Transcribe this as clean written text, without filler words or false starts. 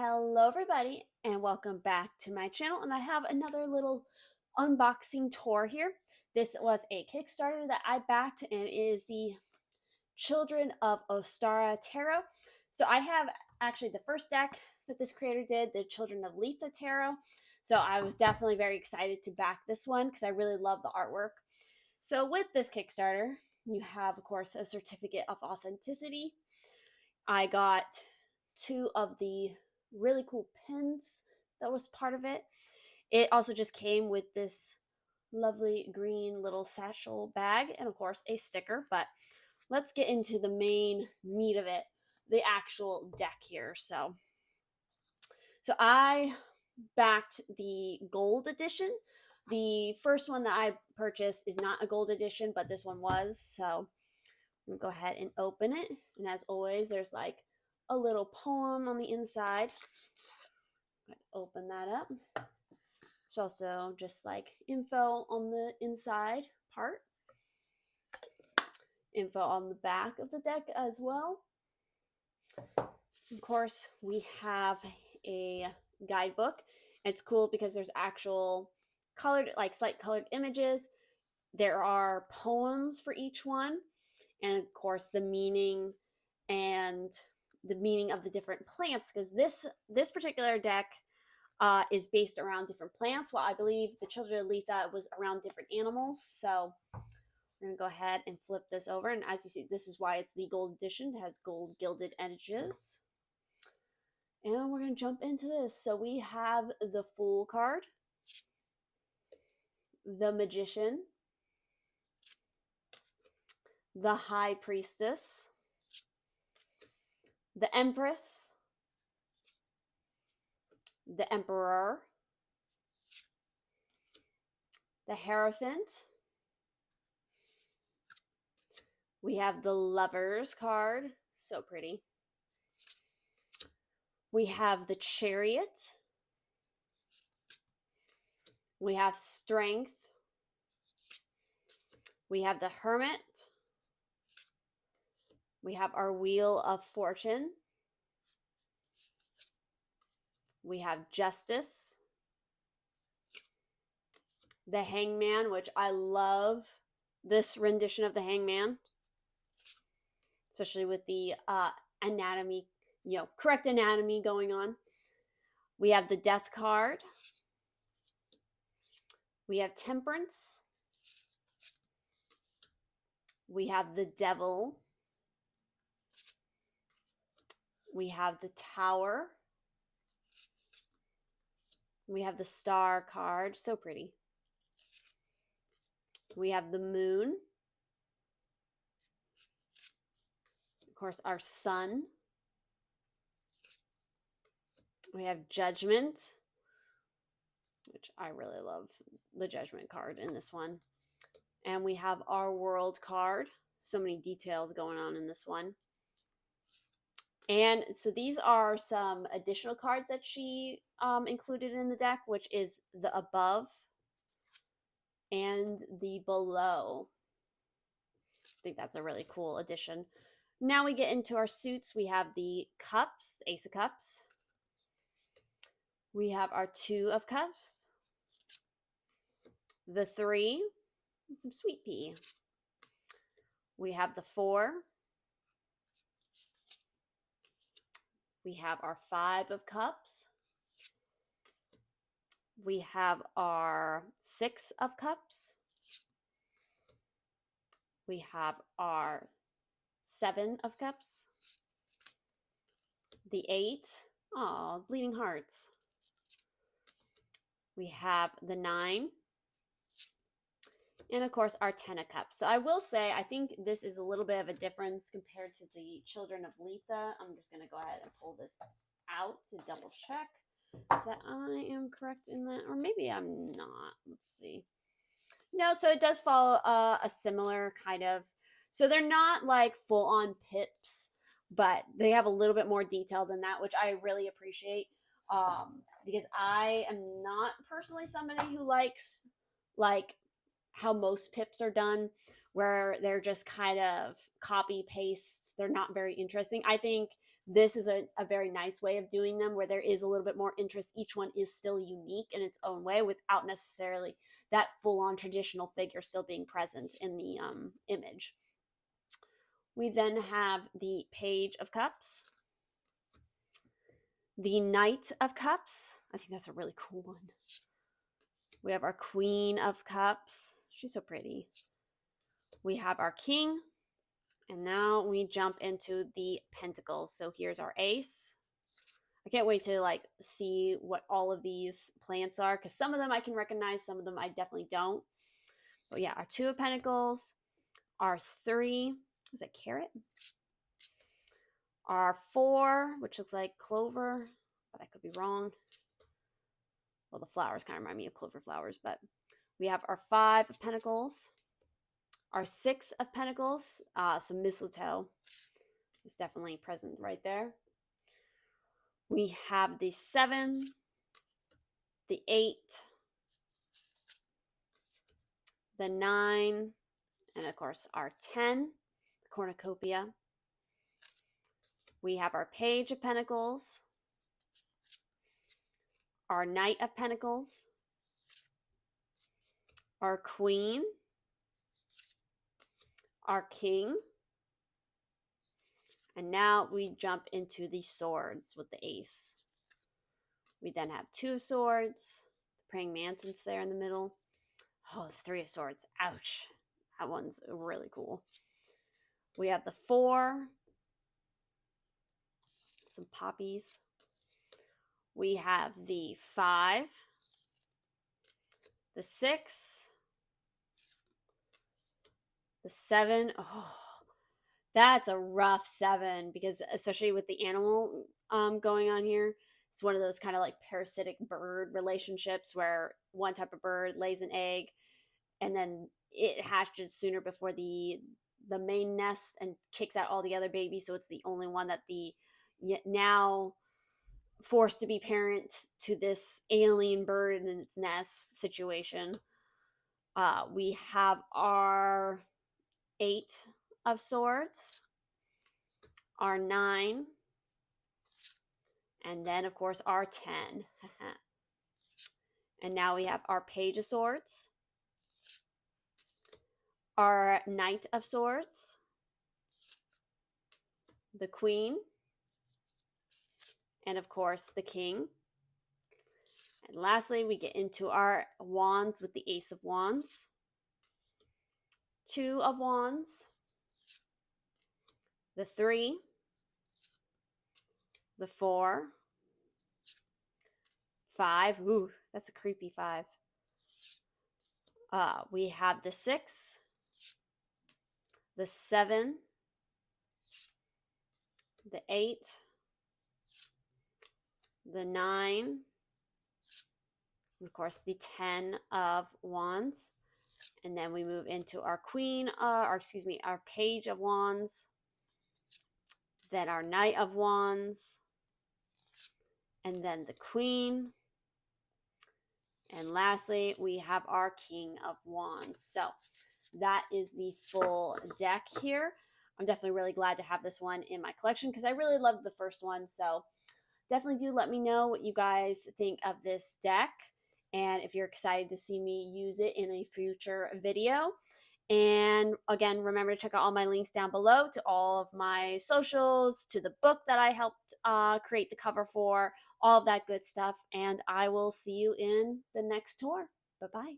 Hello, everybody, and welcome back to my channel. And I have another little unboxing tour here. This was a Kickstarter that I backed, and it is the Children of Ostara Tarot. So I have actually the first deck that this creator did, the Children of Letha Tarot. So I was definitely very excited to back this one because I really love the artwork. So with this Kickstarter, you have, of course, a certificate of authenticity. I got two of the really cool pins that was part of it. It also just came with this lovely green little satchel bag and, of course, a sticker. But let's get into the main meat of it, the actual deck here. So I backed the gold edition. The first one that I purchased is not a gold edition, but this one was. So I'm gonna go ahead and open it. And as always, there's like a little poem on the inside. Open that up. There's also just like info on the inside part, info on the back of the deck as well. Of course, we have a guidebook. It's cool because there's actual colored, like slight colored images. There are poems for each one, and of course the meaning and the meaning of the different plants, because this particular deck is based around different plants, while I believe the Children of Letha was around different animals. So we're going to go ahead and flip this over. And as you see, this is why it's the gold edition. It has gold gilded edges. And we're going to jump into this. So we have the Fool card, the Magician, the High Priestess, the Empress, the Emperor, the Hierophant. We have the Lovers card, so pretty. We have the Chariot. We have Strength. We have the Hermit. We have our Wheel of Fortune. We have Justice. The Hangman, which I love this rendition of the Hangman, especially with the anatomy, correct anatomy going on. We have the Death card. We have Temperance. We have the Devil. We have the Tower. We have the Star card, so pretty. We have the Moon. Of course, our Sun. We have Judgment, which I really love the Judgment card in this one. And we have our World card. So many details going on in this one. And so these are some additional cards that she included in the deck, which is the Above and the Below. I think that's a really cool addition. Now we get into our suits. We have the Cups, the Ace of Cups. We have our Two of Cups, the Three, and some Sweet Pea. We have the Four. We have our Five of Cups. We have our Six of Cups. We have our Seven of Cups. The Eight. Oh, Bleeding Hearts. We have the Nine. And of course, our Ten of Cups. So I will say, I think this is a little bit of a difference compared to the Children of Letha. I'm just going to go ahead and pull this out to double check that I am correct in that. Or maybe I'm not. Let's see. No, so it does follow a similar kind of. So they're not like full-on pips, but they have a little bit more detail than that, which I really appreciate. Because I am not personally somebody who likes like how most pips are done, where they're just kind of copy paste. They're not very interesting. I think this is a very nice way of doing them where there is a little bit more interest. Each one is still unique in its own way without necessarily that full-on traditional figure still being present in the image. We then have the Page of Cups, the Knight of Cups. I think that's a really cool one. We have our Queen of Cups. She's so pretty. We have our King. And now we jump into the Pentacles. So here's our Ace. I can't wait to like see what all of these plants are, because some of them I can recognize, some of them I definitely don't. But yeah, our Two of Pentacles, our Three, was that carrot? Our Four, which looks like clover, but I could be wrong. Well, the flowers kind of remind me of clover flowers, but we have our Five of Pentacles, our Six of Pentacles, some mistletoe is definitely present right there. We have the 7, the 8, the 9, and of course our 10, the cornucopia. We have our Page of Pentacles, our Knight of Pentacles, our Queen, our King, and now we jump into the swords with the Ace. We then have Two of Swords, the Praying Mantis there in the middle. Oh, the Three of Swords, ouch. That one's really cool. We have the 4, some poppies. We have the 5, the 6, the 7. Oh, that's a rough 7, because especially with the animal going on here, it's one of those kind of like parasitic bird relationships where one type of bird lays an egg and then it hatches sooner before the main nest and kicks out all the other babies, so it's the only one that the now forced to be parent to this alien bird in its nest situation. We have our 8 of Swords, our 9, and then of course our 10. And now we have our Page of Swords, our Knight of Swords, the Queen, and of course the King. And lastly, we get into our wands with the Ace of Wands, 2 of Wands, the 3, the 4, 5. Ooh, that's a creepy 5. We have the 6, the 7, the 8, the 9, and of course the 10 of Wands. And then we move into our Queen, our Page of Wands, then our Knight of Wands, and then the Queen. And lastly, we have our King of Wands. So that is the full deck here. I'm definitely really glad to have this one in my collection because I really loved the first one. So definitely do let me know what you guys think of this deck and if you're excited to see me use it in a future video. And again, remember to check out all my links down below to all of my socials, to the book that I helped create the cover for, all of that good stuff. And I will see you in the next tour. Bye-bye.